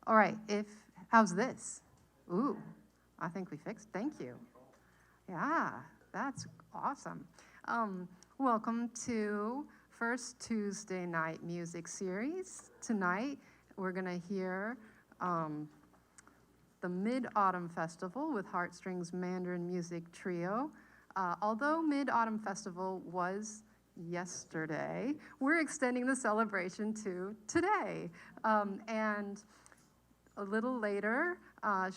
All right, how's this? Ooh, I think we fixed, thank you. Yeah, that's awesome. Welcome to First Tuesday Night Music Series. Tonight, we're gonna hear the Mid-Autumn Festival with Heart Strings Mandarin Music Trio. Although Mid-Autumn Festival was yesterday, we're extending the celebration to today. And a little later,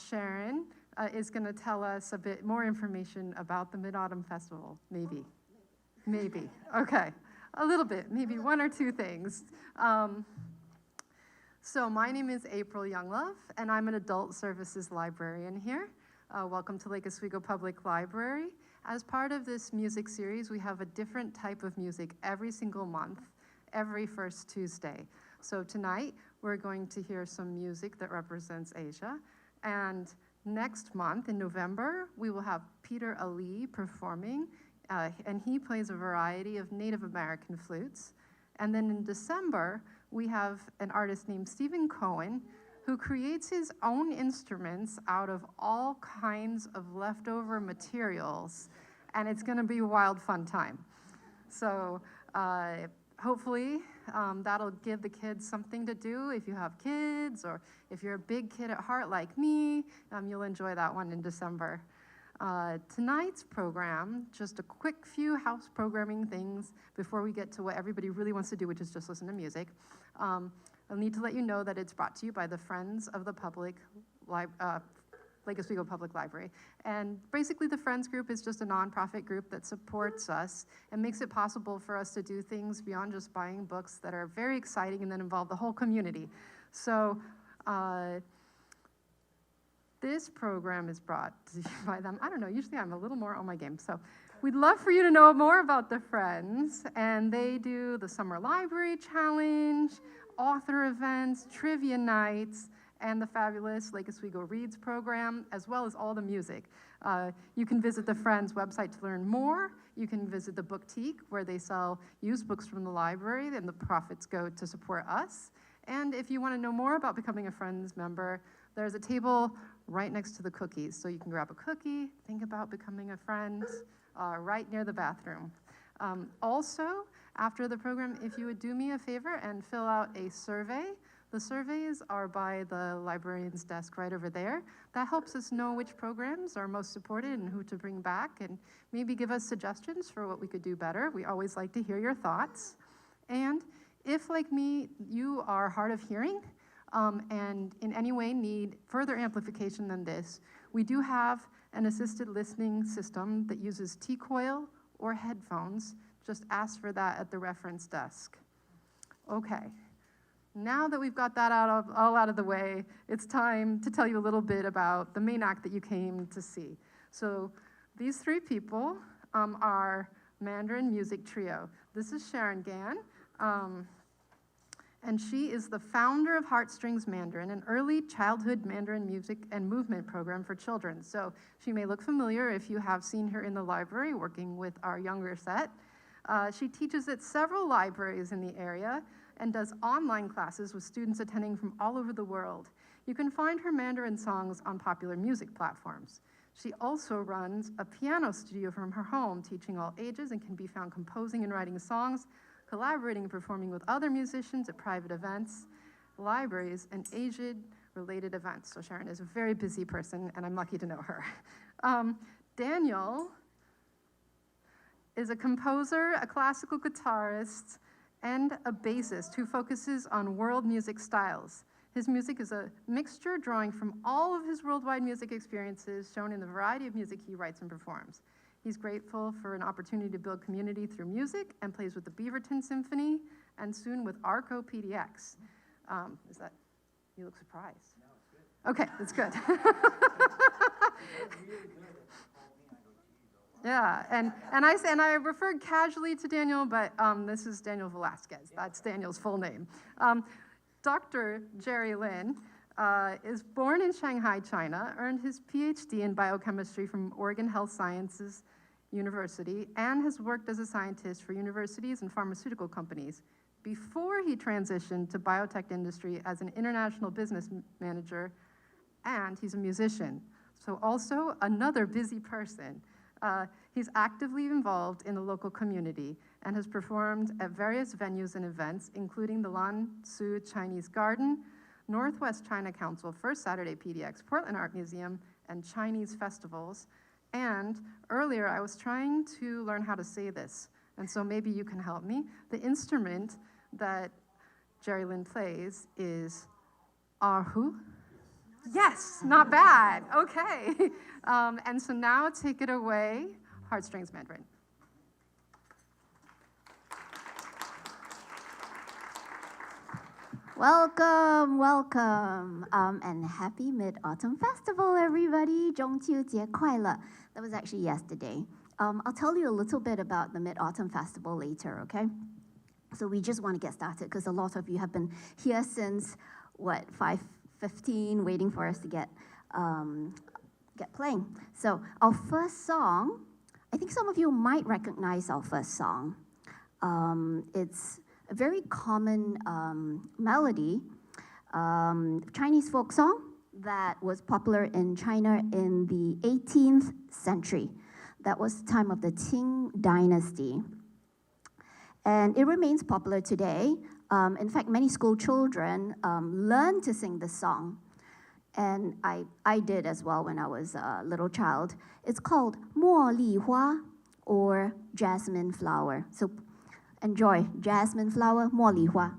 Sharon is going to tell us a bit more information about the Mid-Autumn Festival. Maybe. Okay. A little bit, maybe one or two things. So my name is April Younglove, and I'm an adult services librarian here. Welcome to Lake Oswego Public Library. As part of this music series, we have a different type of music every single month, every first Tuesday. So tonight, we're going to hear some music that represents Asia. And next month, in November, we will have Peter Ali performing, and he plays a variety of Native American flutes. And then in December, we have an artist named Stephen Cohen, who creates his own instruments out of all kinds of leftover materials, and it's gonna be a wild, fun time. So hopefully that'll give the kids something to do if you have kids, or if you're a big kid at heart like me, you'll enjoy that one in December. Tonight's program, just a quick few house programming things before we get to what everybody really wants to do, which is just listen to music. I'll need to let you know that it's brought to you by the Friends of the Lake Oswego Public Library. And basically the Friends group is just a nonprofit group that supports us and makes it possible for us to do things beyond just buying books that are very exciting and that involve the whole community. So this program is brought to you by them. I don't know, usually I'm a little more on my game. So we'd love for you to know more about the Friends, and they do the Summer Library Challenge, author events, trivia nights, and the fabulous Lake Oswego Reads program, as well as all the music. You can visit the Friends website to learn more. You can visit the Boutique, where they sell used books from the library, and the profits go to support us. And if you want to know more about becoming a Friends member, there's a table right next to the cookies. So you can grab a cookie, think about becoming a friend, right near the bathroom. Also, after the program, if you would do me a favor and fill out a survey. The surveys are by the librarian's desk right over there. That helps us know which programs are most supported and who to bring back, and maybe give us suggestions for what we could do better. We always like to hear your thoughts. And if, like me, you are hard of hearing and in any way need further amplification than this, we do have an assisted listening system that uses T-coil or headphones. Just ask for that at the reference desk. Okay. Now that we've got that all out of the way, it's time to tell you a little bit about the main act that you came to see. So these three people are Mandarin Music Trio. This is Sharon Gan, and she is the founder of Heart Strings Mandarin, an early childhood Mandarin music and movement program for children. So she may look familiar if you have seen her in the library working with our younger set. She teaches at several libraries in the area and does online classes with students attending from all over the world. You can find her Mandarin songs on popular music platforms. She also runs a piano studio from her home, teaching all ages, and can be found composing and writing songs, collaborating and performing with other musicians at private events, libraries, and Asian-related events. So Sharon is a very busy person, and I'm lucky to know her. Daniel is a composer, a classical guitarist, and a bassist who focuses on world music styles. His music is a mixture drawing from all of his worldwide music experiences shown in the variety of music he writes and performs. He's grateful for an opportunity to build community through music and plays with the Beaverton Symphony and soon with Arco PDX. Is that, you look surprised. No, it's good. Okay, that's good. Yeah, and I referred casually to Daniel, but this is Daniel Velasquez. That's Daniel's full name. Dr. Jerry Lin is born in Shanghai, China, earned his PhD in biochemistry from Oregon Health Sciences University, and has worked as a scientist for universities and pharmaceutical companies. before he transitioned to biotech industry as an international business manager, and he's a musician. So also another busy person. He's actively involved in the local community and has performed at various venues and events, including the Lansu Chinese Garden, Northwest China Council, First Saturday PDX, Portland Art Museum, and Chinese festivals. And earlier, I was trying to learn how to say this, and so maybe you can help me. The instrument that Jerry Lynn plays is erhu. Yes, not bad. Okay. And so now take it away, Heart Strings Mandarin. Welcome, welcome, and happy Mid-Autumn Festival, everybody. 中秋节快乐. That was actually yesterday. I'll tell you a little bit about the Mid-Autumn Festival later, okay? So we just want to get started because a lot of you have been here since, what, 5:15, waiting for us to get playing. So our first song, I think some of you might recognize our first song. It's a very common melody, Chinese folk song that was popular in China in the 18th century. That was the time of the Qing dynasty. And it remains popular today. In fact, many school children learn to sing this song. And I did as well when I was a little child. It's called 茉莉花 or jasmine flower. So enjoy jasmine flower, 茉莉花.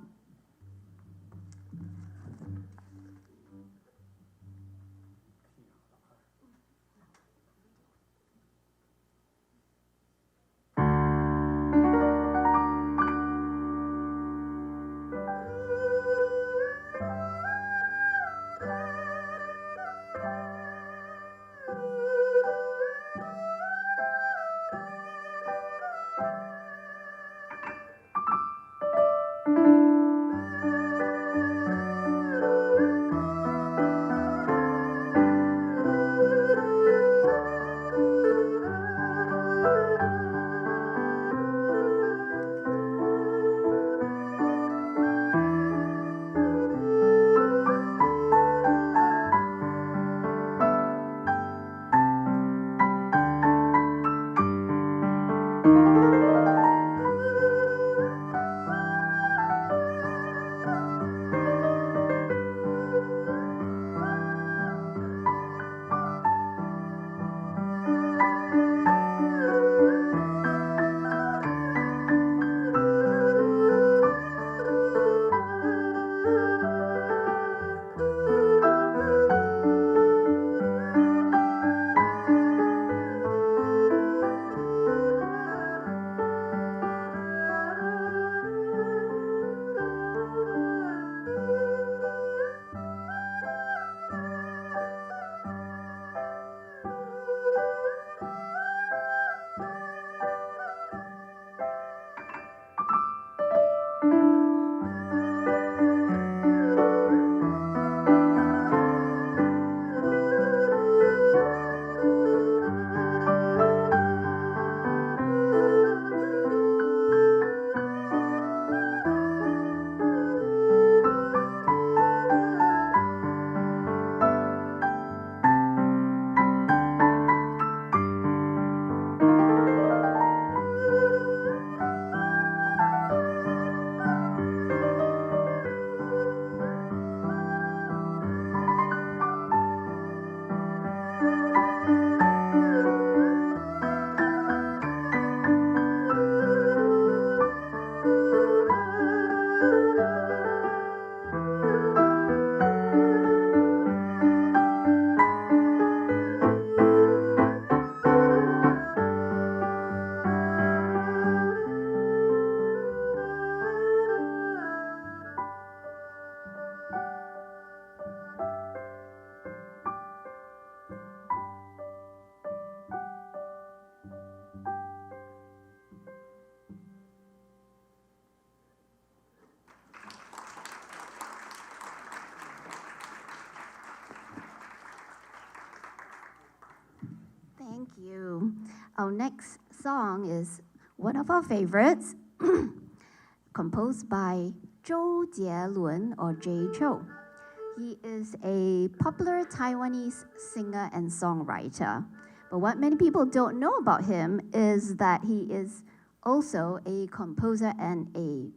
Thank you. Our next song is one of our favorites. composed by Zhou Jielun or Jay Chou. He is a popular Taiwanese singer and songwriter. But what many people don't know about him is that he is also a composer and a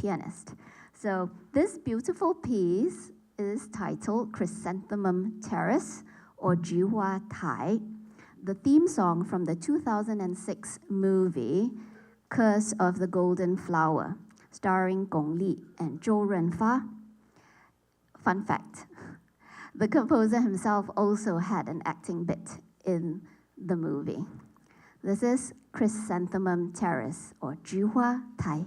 pianist. So this beautiful piece is titled Chrysanthemum Terrace or Juhua Tai, the theme song from the 2006 movie Curse of the Golden Flower, starring Gong Li and Zhou Renfa. Fun fact, the composer himself also had an acting bit in the movie. This is Chrysanthemum Terrace or Juhua Tai.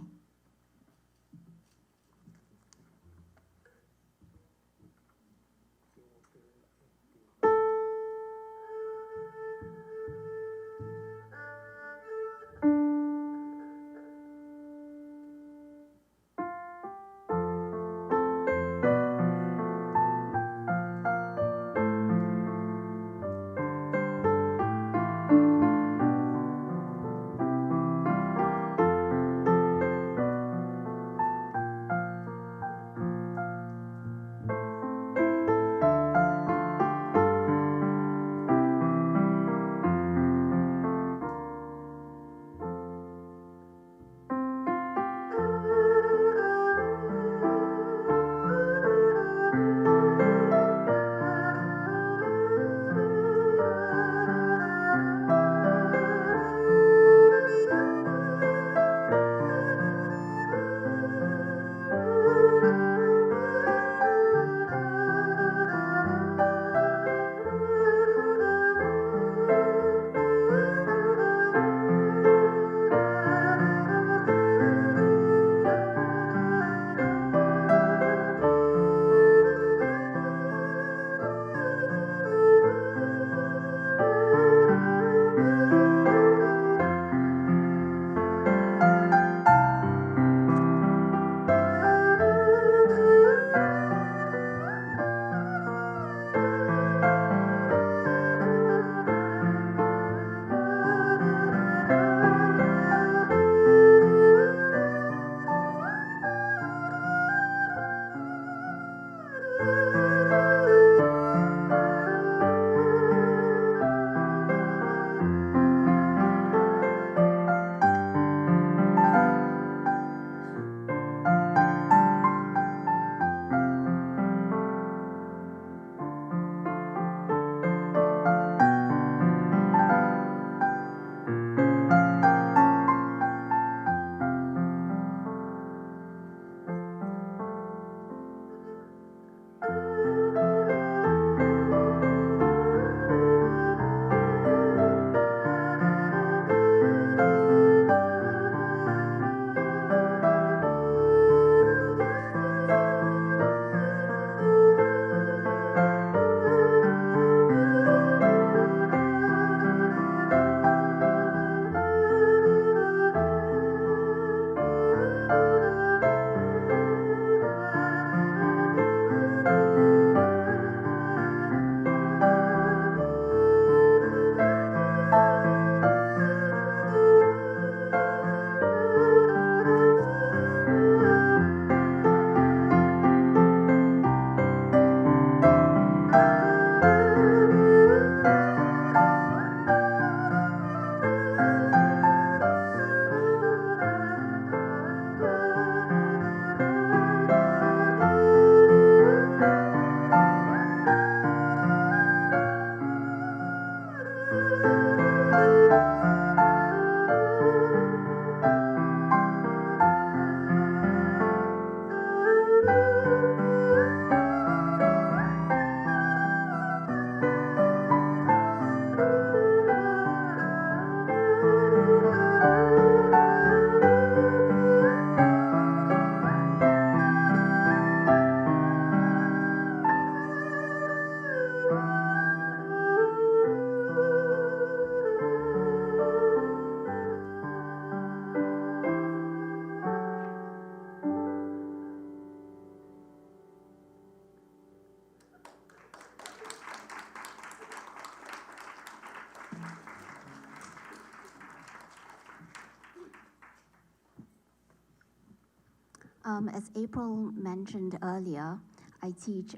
As April mentioned earlier, I teach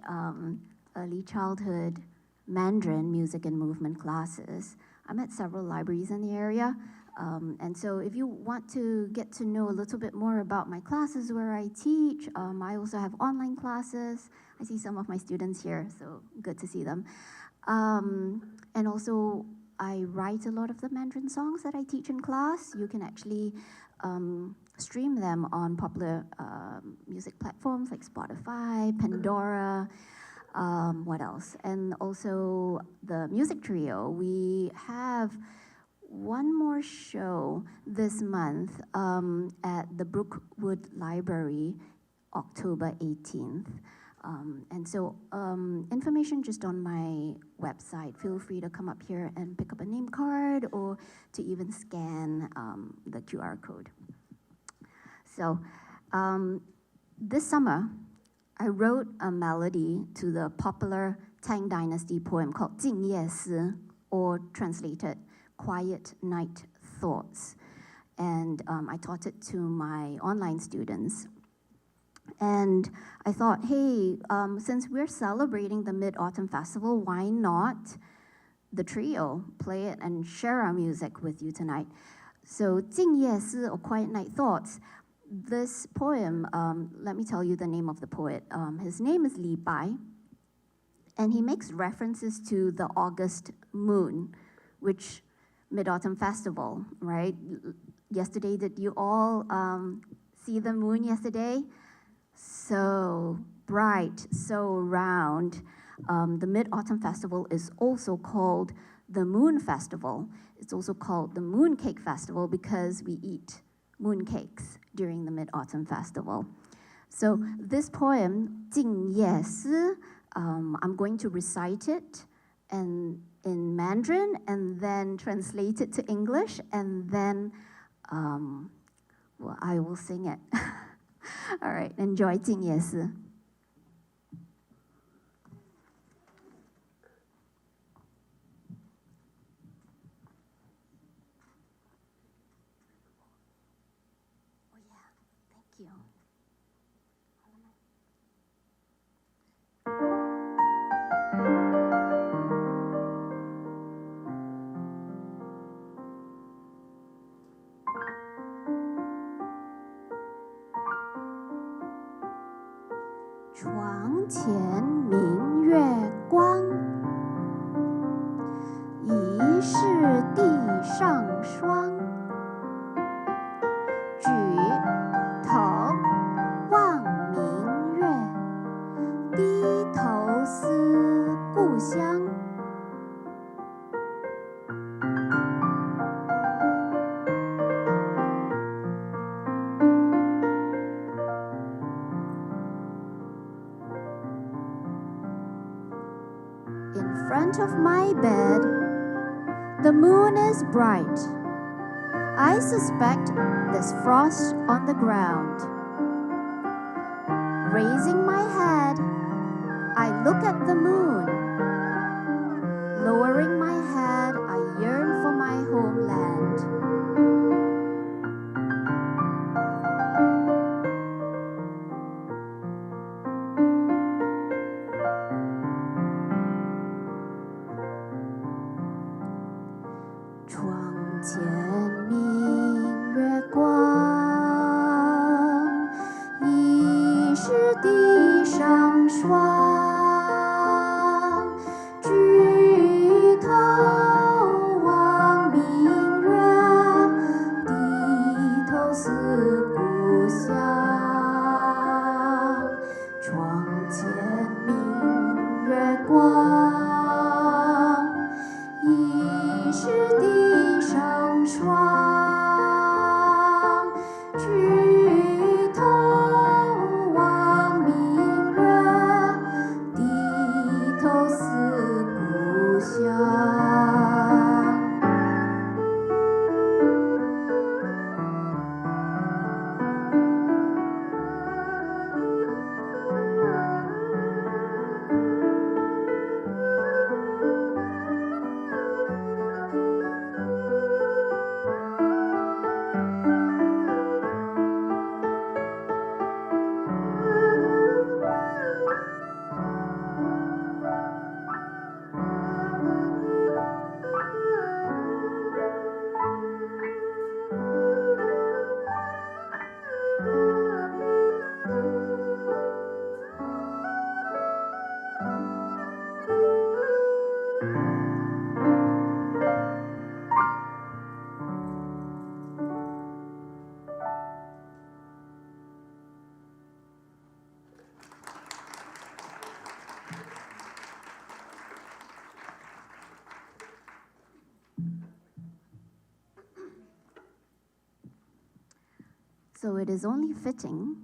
early childhood Mandarin music and movement classes. I'm at several libraries in the area. And so if you want to get to know a little bit more about my classes where I teach, I also have online classes. I see some of my students here, so good to see them. And also, I write a lot of the Mandarin songs that I teach in class. You can actually stream them on popular music platforms like Spotify, Pandora, what else? And also the music trio. We have one more show this month at the Brookwood Library, October 18th. And so information just on my website. Feel free to come up here and pick up a name card or to even scan the QR code. So this summer, I wrote a melody to the popular Tang Dynasty poem called 静夜思, or translated, Quiet Night Thoughts. And I taught it to my online students. And I thought, hey, since we're celebrating the Mid-Autumn Festival, why not the trio play it and share our music with you tonight? So 静夜思, or Quiet Night Thoughts, this poem, let me tell you the name of the poet. His name is Li Bai, and he makes references to the August moon, which Mid-Autumn Festival, right? Yesterday, did you all see the moon yesterday? So bright, so round. The Mid-Autumn Festival is also called the Moon Festival. It's also called the Mooncake Festival because we eat mooncakes during the Mid-Autumn Festival. So this poem, 静夜思, I'm going to recite it in Mandarin and then translate it to English, and then well, I will sing it. All right, enjoy 静夜思. Oh yeah, thank you. 床前明月光，疑是地上霜。举头望明月，低头思故乡。In front of my bed, the moon is bright. I suspect there's frost on the ground. Raising my head, I look at the moon. Lowering my head, I yearn for my homeland. So it is only fitting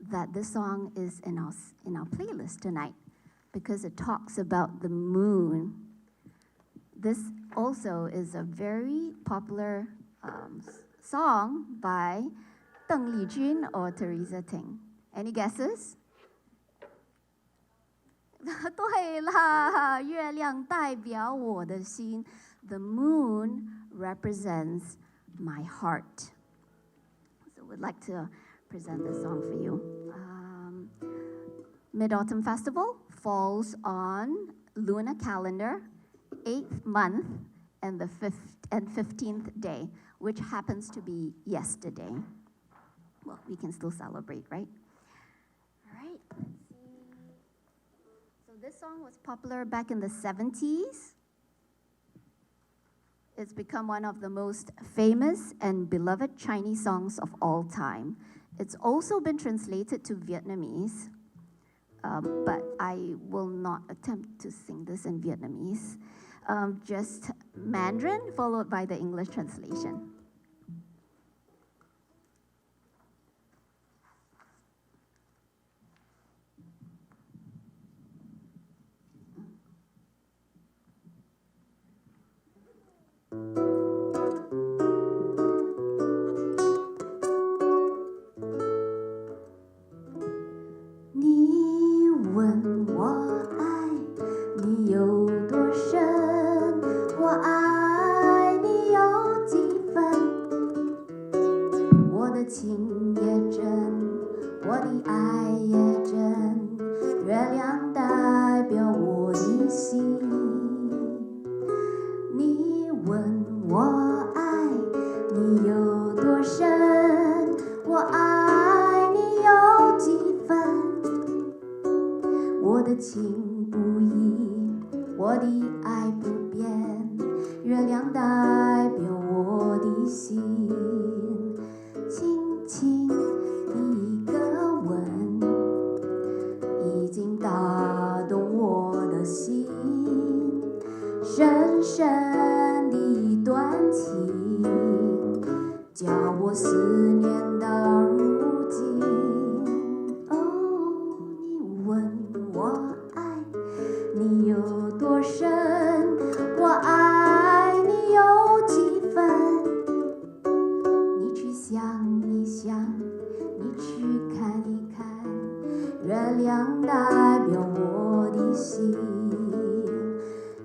that this song is in our playlist tonight because it talks about the moon. This also is a very popular song by Deng Lijun or Teresa Ting. Any guesses? 对啦，月亮代表我的心。The moon represents my heart. So we'd like to present this song for you. Mid-Autumn Festival falls on lunar calendar, 8th month and the 15th day, which happens to be yesterday. Well, we can still celebrate, right? All right, let's see. So this song was popular back in the 70s. It's become one of the most famous and beloved Chinese songs of all time. It's also been translated to Vietnamese, but I will not attempt to sing this in Vietnamese. Just Mandarin followed by the English translation.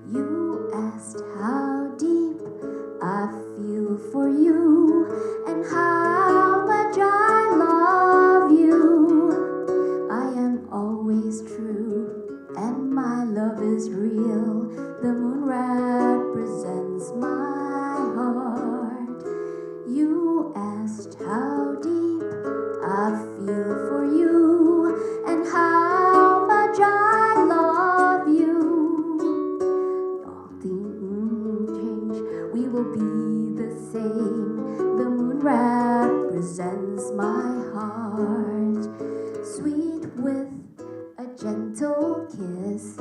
You asked how deep I feel for you and how much I love you. I am always true and my love is real. The moon represents my heart. You asked how deep I feel for you and how much I love you. Nothing change, we will be the same. The moon represents my heart. Sweet with a gentle kiss,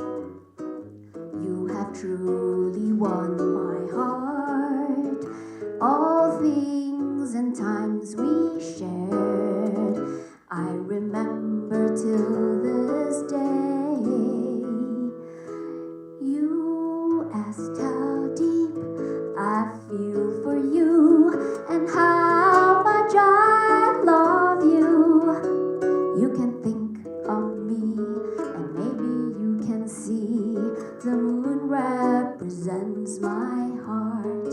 you have truly won my heart. All things and times we shared, I remember till this day. You asked how deep I feel for you and how much I love you. You can think of me and maybe you can see the moon represents my heart.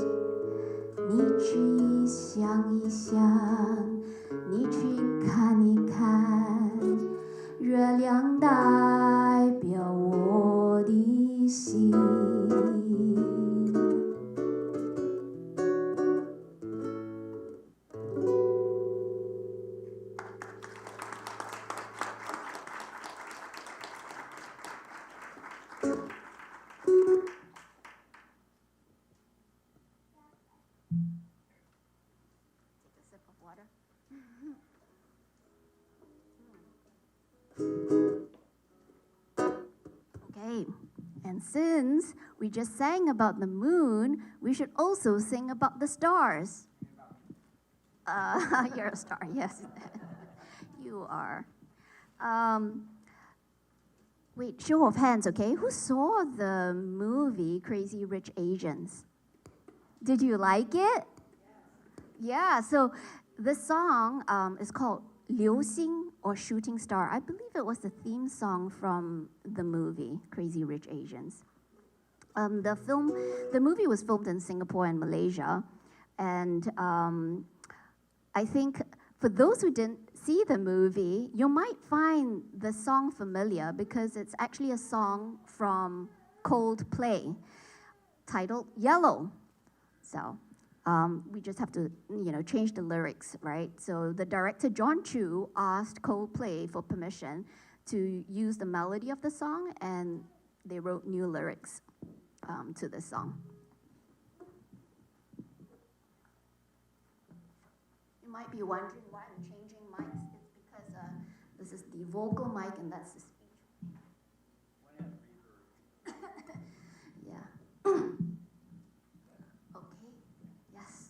你去想一想，你去看一看，月亮代表我的心。Okay, and since we just sang about the moon, we should also sing about the stars. You're a star, yes. You are. Wait, show of hands, okay? Who saw the movie Crazy Rich Asians? Did you like it? Yeah, so the song is called 流星 or Shooting Star. I believe it was the theme song from the movie Crazy Rich Asians. The movie was filmed in Singapore and Malaysia, and I think for those who didn't see the movie, you might find the song familiar because it's actually a song from Coldplay titled Yellow. So we just have to, change the lyrics, right? So the director, John Chu, asked Coldplay for permission to use the melody of the song, and they wrote new lyrics to the song. You might be wondering why I'm changing mics. It's because this is the vocal mic and that's the speech. Yeah. Okay. Yes.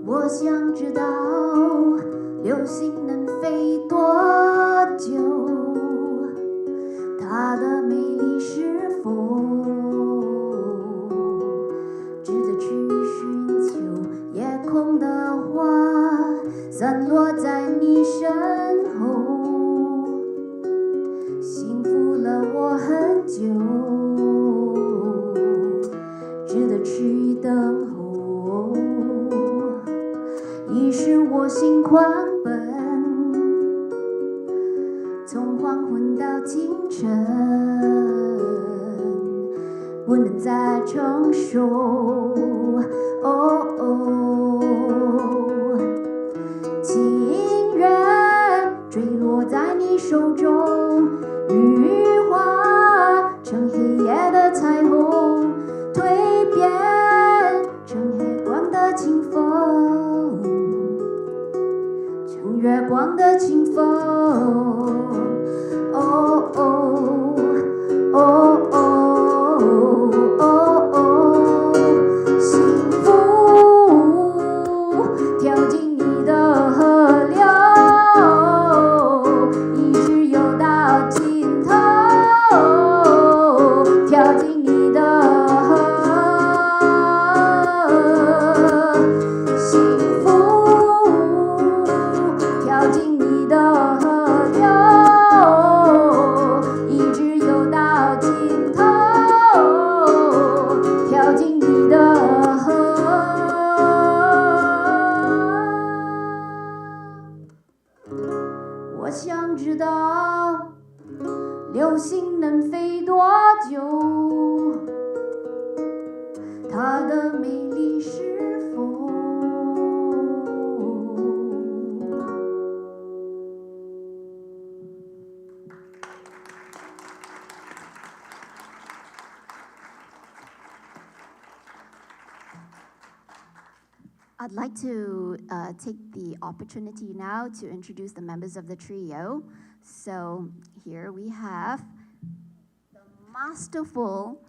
我想知道流星能飞多久，它的美丽是否值得去寻求？夜空的花散落在你身后，幸福了我很久，值得去等候。已是我心狂奔，从黄昏到清晨，不能再承受。情人坠落在你手中，羽化成黑夜的彩虹，蜕变成黑光的清风，成月光的清风。幸福跳进你的河流，一直游到尽头，跳进你的河。幸福跳进你的河流，一直游到尽头，跳进你的河。我想知道流星能飞多久，它的美丽是否I'd like to take the opportunity now to introduce the members of the trio. So here we have the masterful,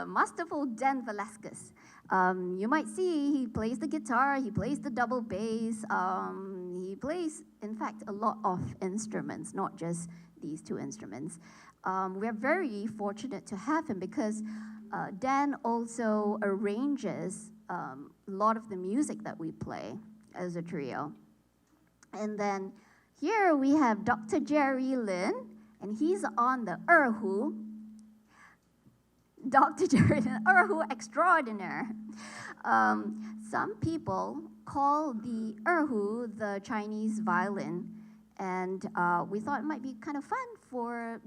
masterful Dan Velasquez. You might see he plays the guitar, he plays the double bass, he plays, in fact, a lot of instruments, not just these two instruments. We're very fortunate to have him because Dan also arranges a lot of the music that we play as a trio. And then here we have Dr. Jerry Lin, and he's on the erhu. Dr. Jerry Lin, erhu extraordinaire. Some people call the erhu the Chinese violin, and we thought it might be kind of fun for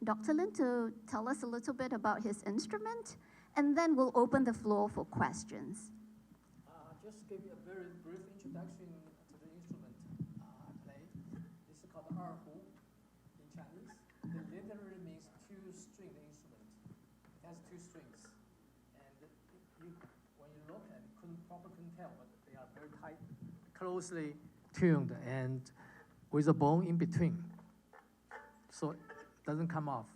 Dr. Lin to tell us a little bit about his instrument, and then we'll open the floor for questions. Just give you a very brief introduction to the instrument I play. This is called erhu in Chinese. It literally means two-stringed instrument. It has two strings, and when you look at it, couldn't tell, but they are very tight, closely tuned, and with a bone in between. So doesn't come off.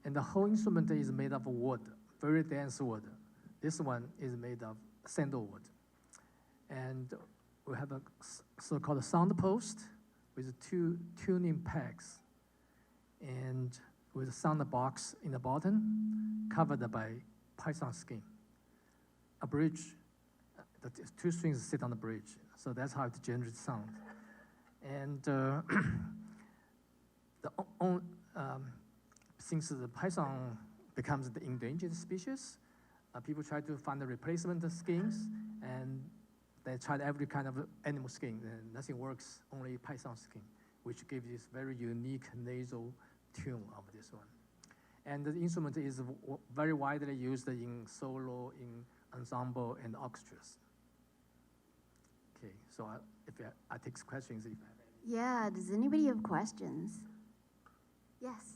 And the whole instrument is made of wood, very dense wood. This one is made of sandalwood. And we have a so-called sound post with 2 tuning pegs and with a sound box in the bottom covered by python skin. A bridge, the 2 strings sit on the bridge, so that's how it generates sound. And since the python becomes the endangered species, people try to find the replacement skins, and they tried every kind of animal skin, and nothing works, only python skin, which gives this very unique nasal tune of this one. And the instrument is very widely used in solo, in ensemble, and orchestras. Okay, so I take questions if I have any. Yeah, does anybody have questions? Yes.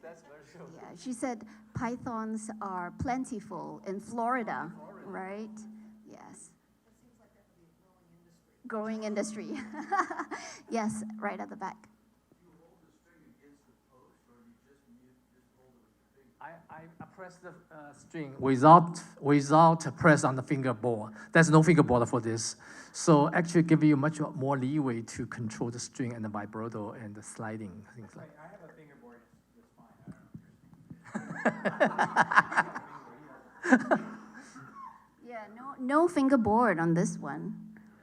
That's very true. Yeah, she said pythons are plentiful in Florida, right? Yes. It seems like that would be a growing industry. Growing industry. Yes, right at the back. Do you hold the string against the post, or do you just hold it with your finger? I press the string without press on the fingerboard. There's no fingerboard for this. So actually give you much more leeway to control the string and the vibrato and the sliding, things like that. I have a fingerboard, it's fine. Yeah, no fingerboard on this one.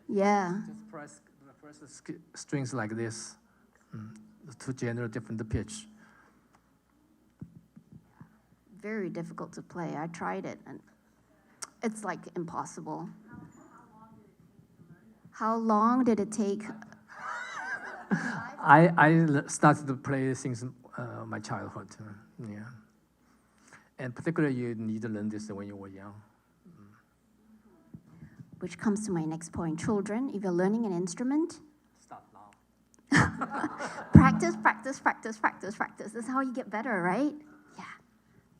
Yeah. Just press the strings like this to generate different pitch. Very difficult to play. I tried it, and it's like impossible. How long did it take? I started to play since my childhood. Yeah. And particularly you need to learn this when you were young. Which comes to my next point. Children, if you're learning an instrument, Start now. practice, practice, practice, practice, practice. That's how you get better, right? Yeah,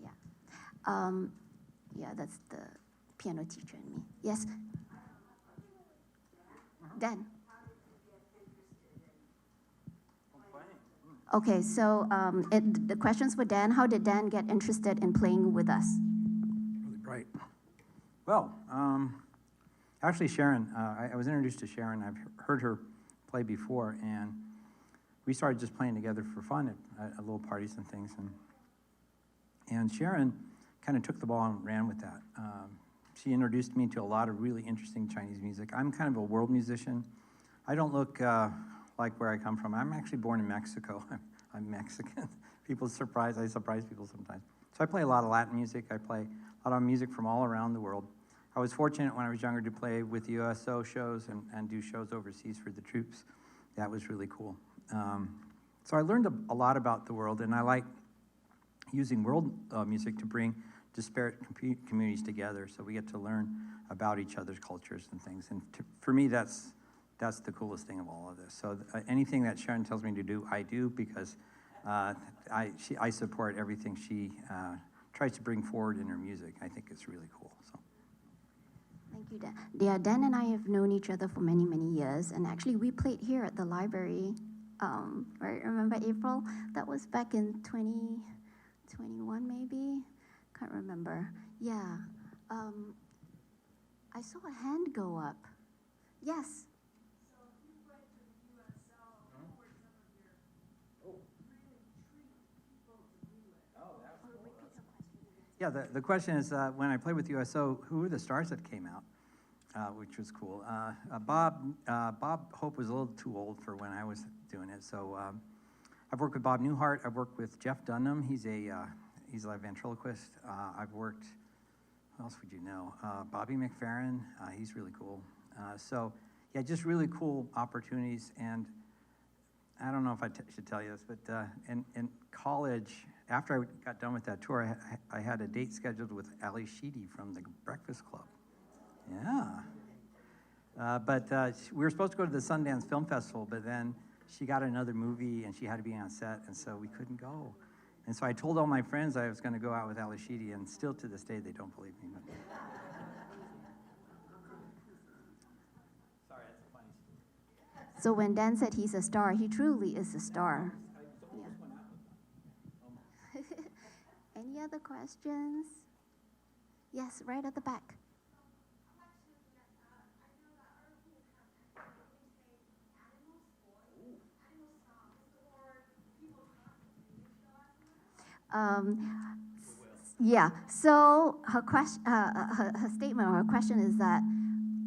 yeah. Yeah, that's the piano teacher in me. Yes? Dan? Okay, so the questions for Dan. How did Dan get interested in playing with us? Really bright. Well, actually Sharon, I was introduced to Sharon. I've heard her play before, and we started just playing together for fun at little parties and things. And Sharon kind of took the ball and ran with that. She introduced me to a lot of really interesting Chinese music. I'm kind of a world musician. I don't look like where I come from. I'm actually born in Mexico. I'm Mexican. I surprise people sometimes. So I play a lot of Latin music. I play a lot of music from all around the world. I was fortunate when I was younger to play with the USO shows and do shows overseas for the troops. That was really cool. So I learned a lot about the world, and I like using world music to bring disparate communities together, so we get to learn about each other's cultures and things. And for me, that's the coolest thing of all of this. So anything that Sharon tells me to do, I do, because I support everything she tries to bring forward in her music. I think it's really cool. So. Thank you, Dan. Yeah, Dan and I have known each other for many, many years, and actually we played here at the library. Right? Remember April? That was back in 2021, maybe? Can't remember. Yeah. I saw a hand go up. Yes. So if you played for the USO, who were some of your really treat people to be with? Yeah, the question is, when I played with USO, who were the stars that came out? Which was cool. Bob Hope was a little too old for when I was doing it, so I've worked with Bob Newhart. I've worked with Jeff Dunham. He's a ventriloquist. I've worked, who else would you know? Bobby McFerrin. He's really cool. So yeah, just really cool opportunities. And I don't know if I should tell you this, but in college, after I got done with that tour, I had a date scheduled with Ali Sheedy from the Breakfast Club. Yeah. But we were supposed to go to the Sundance Film Festival, but then she got another movie and she had to be on set, and so we couldn't go. And so I told all my friends I was going to go out with Ali Sheedy, and still to this day they don't believe me. So when Dan said he's a star, he truly is a star. Yeah. Any other questions? Yes, right at the back. Yeah, so her question, her statement or her question is that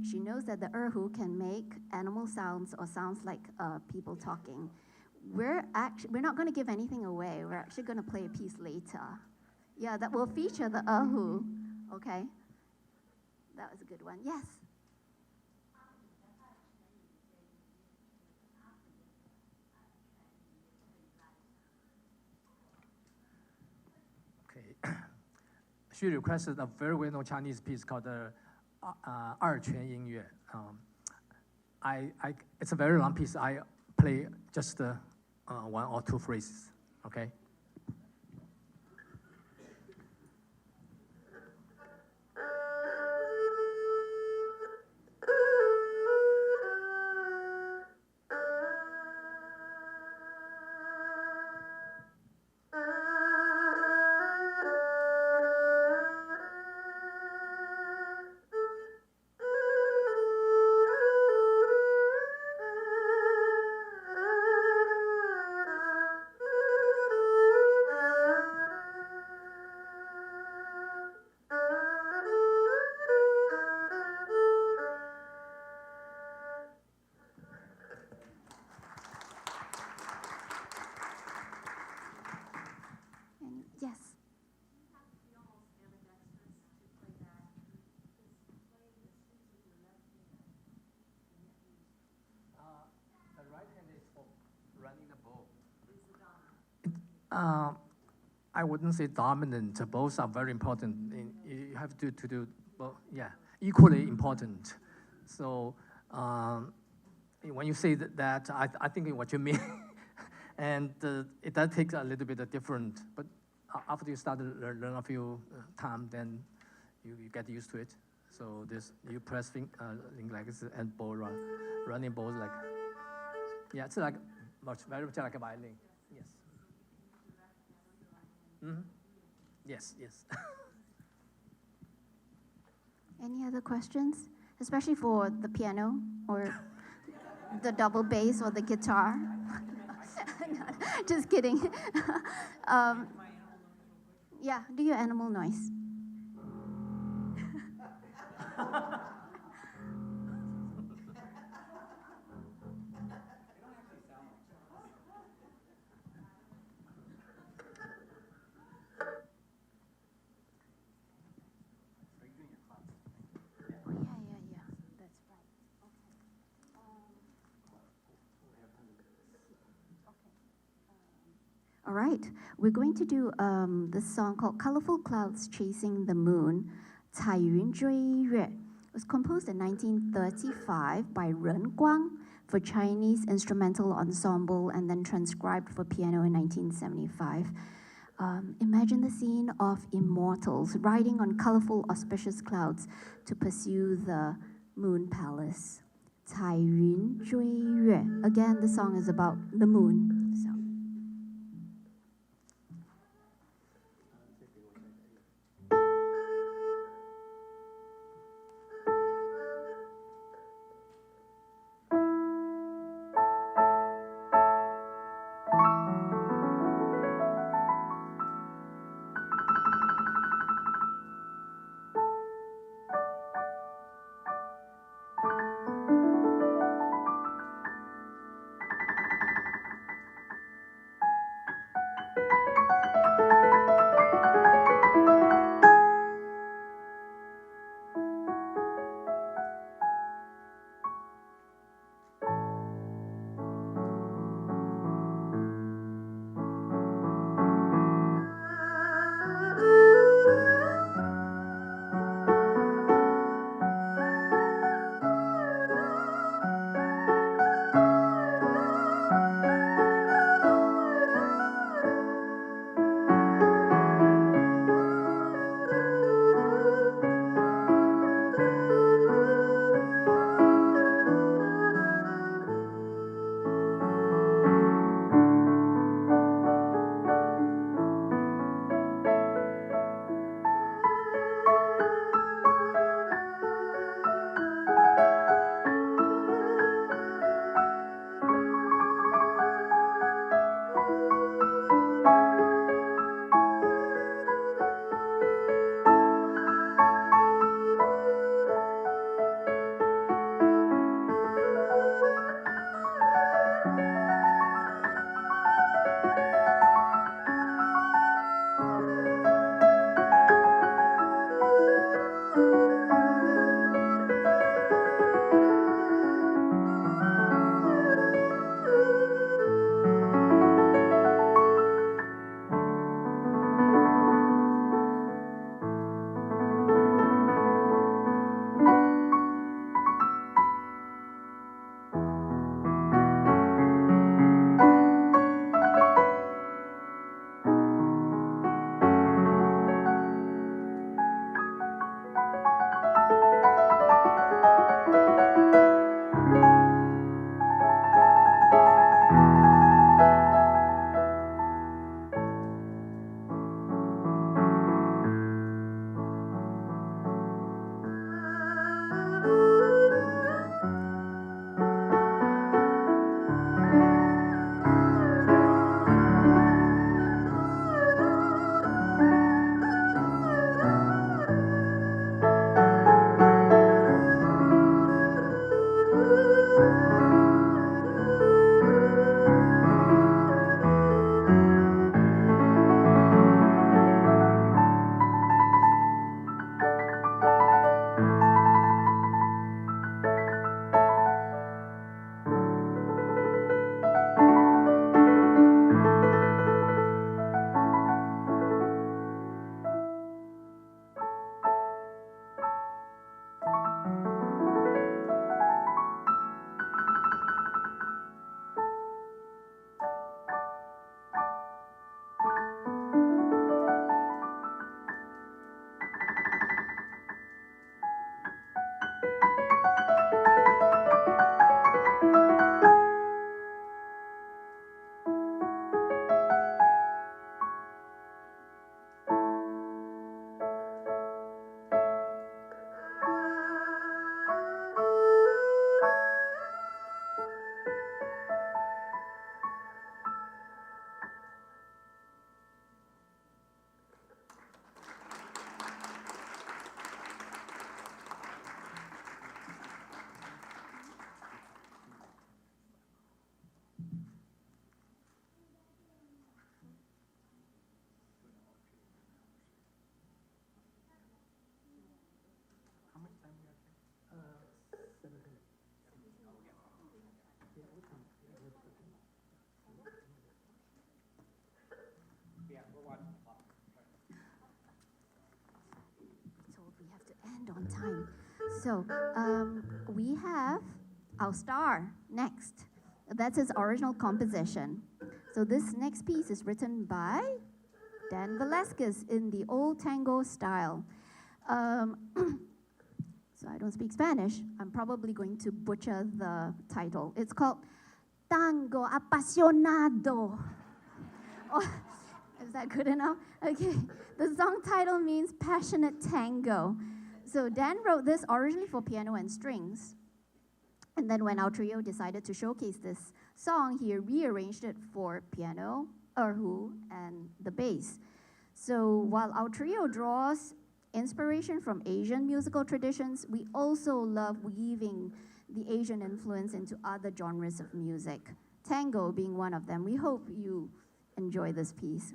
she knows that the erhu can make animal sounds or sounds like people talking. We're not going to give anything away. We're actually going to play a piece later. Yeah, that will feature the erhu. Okay, that was a good one. Yes. Okay. She requested a very well-known Chinese piece called erhu音乐. It's a very long piece. I play just one or two phrases. Okay. Yes. The right hand is for running the bow. I wouldn't say dominant. Both are very important. You have to do both. Yeah, equally important. So when you say that, I think what you mean. And it does take a little bit of different, but after you start to learn a few times, then you get used to it. So you press link like this and bow running bows like, yeah, it's like very much like a violin. Yes. Mm-hmm. Yes, yes. Any other questions? Especially for the piano or the double bass or the guitar? No, just kidding. Yeah, do your animal noise. Yeah, that's right. All right, we're going to do this song called Colorful Clouds Chasing the Moon, 彩云追月. It was composed in 1935 by Ren Guang for Chinese instrumental ensemble and then transcribed for piano in 1975. Imagine the scene of immortals riding on colorful auspicious clouds to pursue the moon palace. 彩云追月. Again, the song is about the moon. So. time. So we have our star next. That's his original composition. So this next piece is written by Dan Velasquez in the old tango style. So I don't speak Spanish. I'm probably going to butcher the title. It's called Tango Apasionado. Oh, is that good enough? Okay. The song title means passionate tango. So Dan wrote this originally for piano and strings. And then when our trio decided to showcase this song, he rearranged it for piano, erhu, and the bass. So while our trio draws inspiration from Asian musical traditions, we also love weaving the Asian influence into other genres of music, tango being one of them. We hope you enjoy this piece.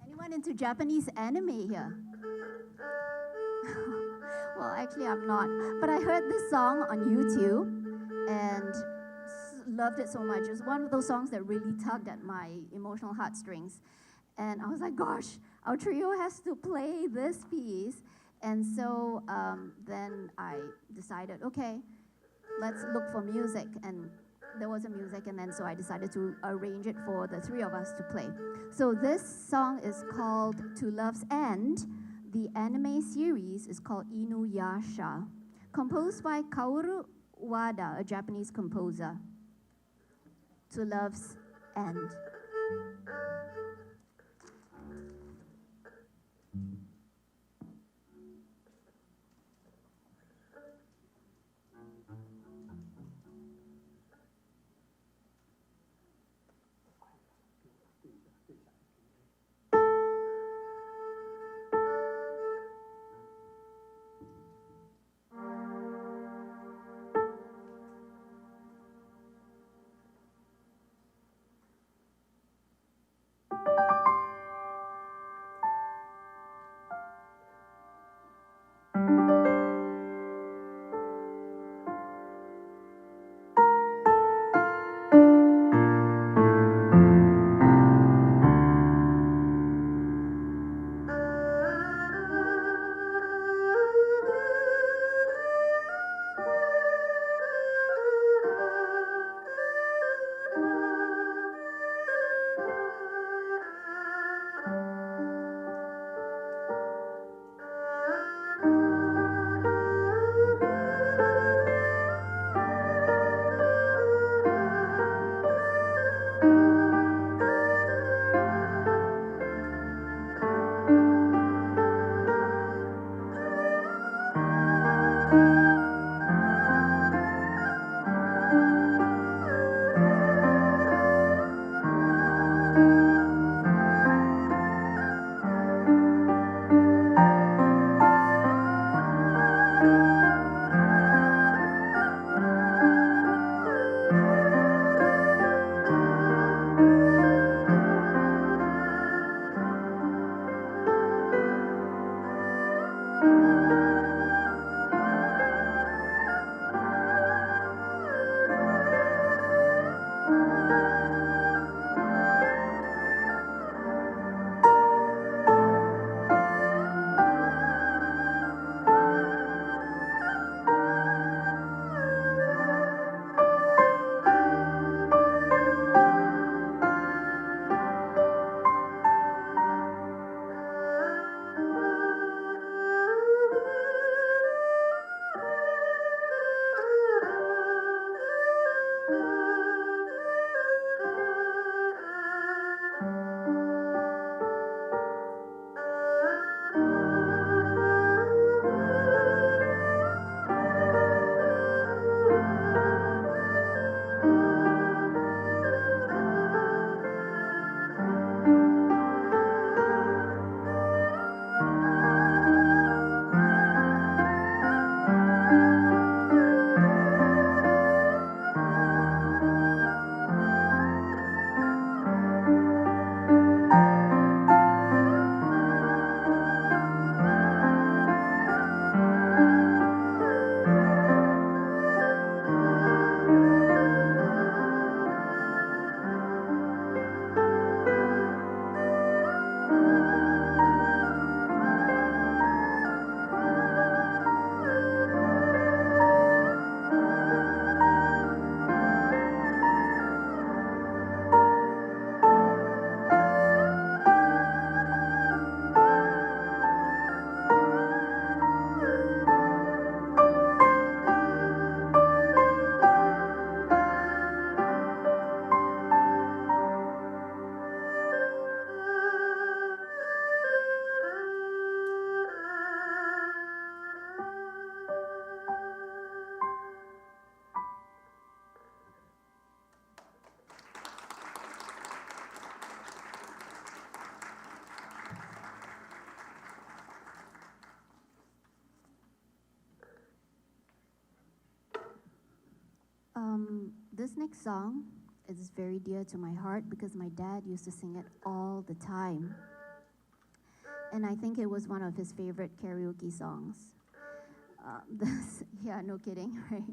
Anyone into Japanese anime here? Well, actually, I'm not. But I heard this song on YouTube and loved it so much. It was one of those songs that really tugged at my emotional heartstrings. And I was like, gosh, our trio has to play this piece. And so then I decided, okay, let's look for music. And there was a music, and then so I decided to arrange it for the three of us to play. So this song is called To Love's End. The anime series is called Inuyasha, composed by Kaoru Wada, a Japanese composer. To Love's End. this next song is very dear to my heart because my dad used to sing it all the time. And I think it was one of his favorite karaoke songs. Yeah, no kidding, right?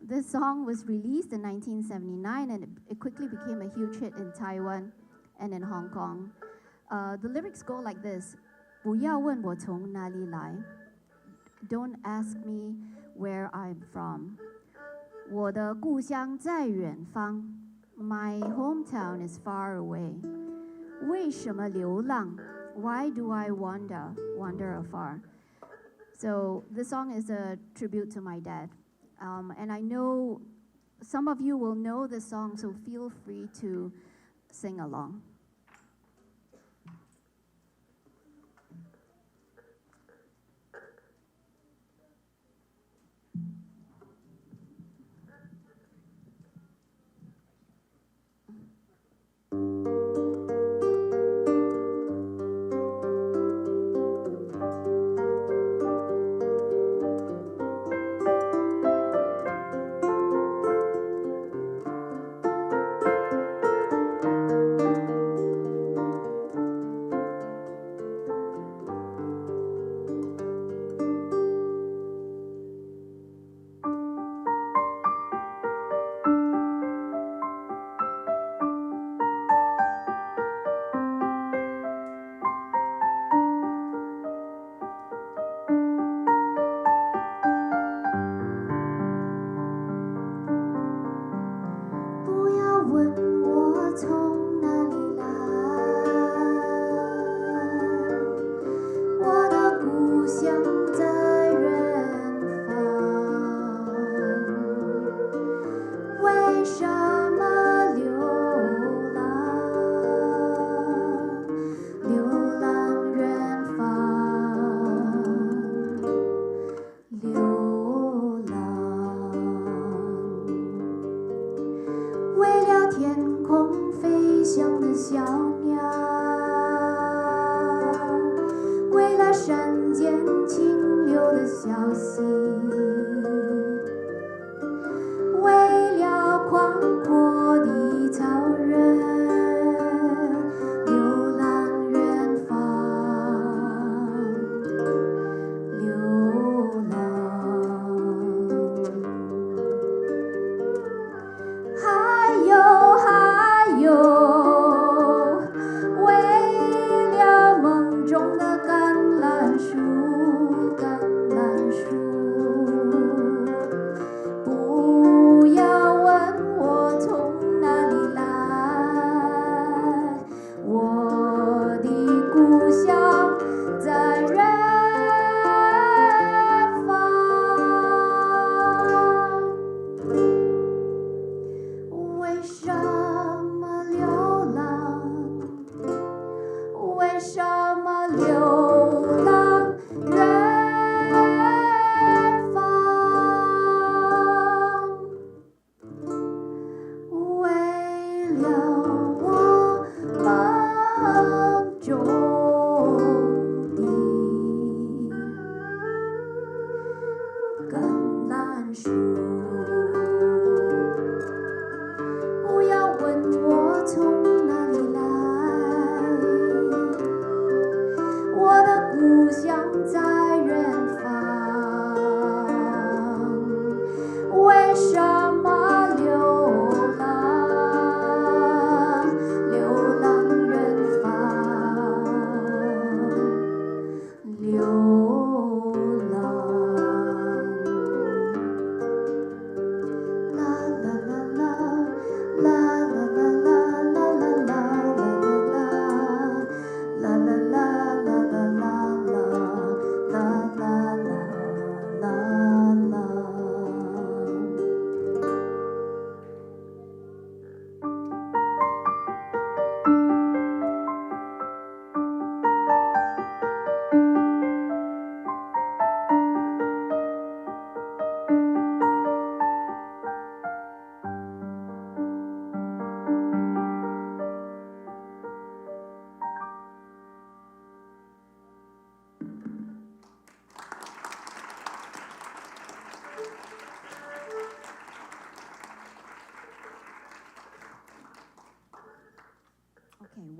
This song was released in 1979 and it quickly became a huge hit in Taiwan and in Hong Kong. The lyrics go like this: 不要问我从哪里来 Don't ask me where I'm from. 我的故乡在远方 My hometown is far away. 为什么流浪 Why do I wander afar? So this song is a tribute to my dad. And I know some of you will know this song, so feel free to sing along.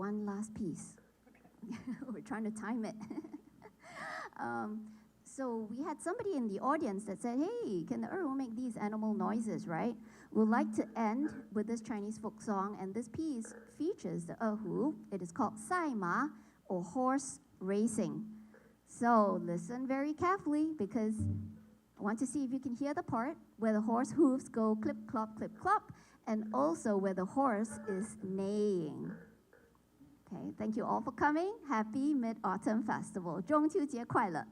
one last piece. We're trying to time it. So we had somebody in the audience that said, hey, can the erhu make these animal noises, right? We'd like to end with this Chinese folk song, and this piece features the erhu. It is called Sai Ma, or horse racing. So listen very carefully, because I want to see if you can hear the part where the horse hooves go clip, clop, and also where the horse is neighing. Okay, thank you all for coming. Happy Mid-Autumn Festival. 中秋节快乐.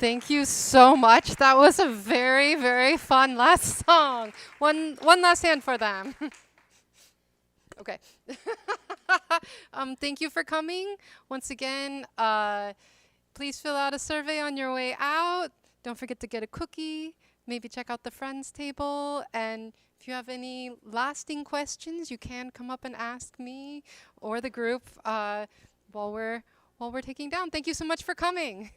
Thank you so much. That was a very, very fun last song. One last hand for them. Okay. Thank you for coming. Once again, please fill out a survey on your way out. Don't forget to get a cookie. Maybe check out the friends table. And if you have any lasting questions, you can come up and ask me or the group while we're taking down. Thank you so much for coming.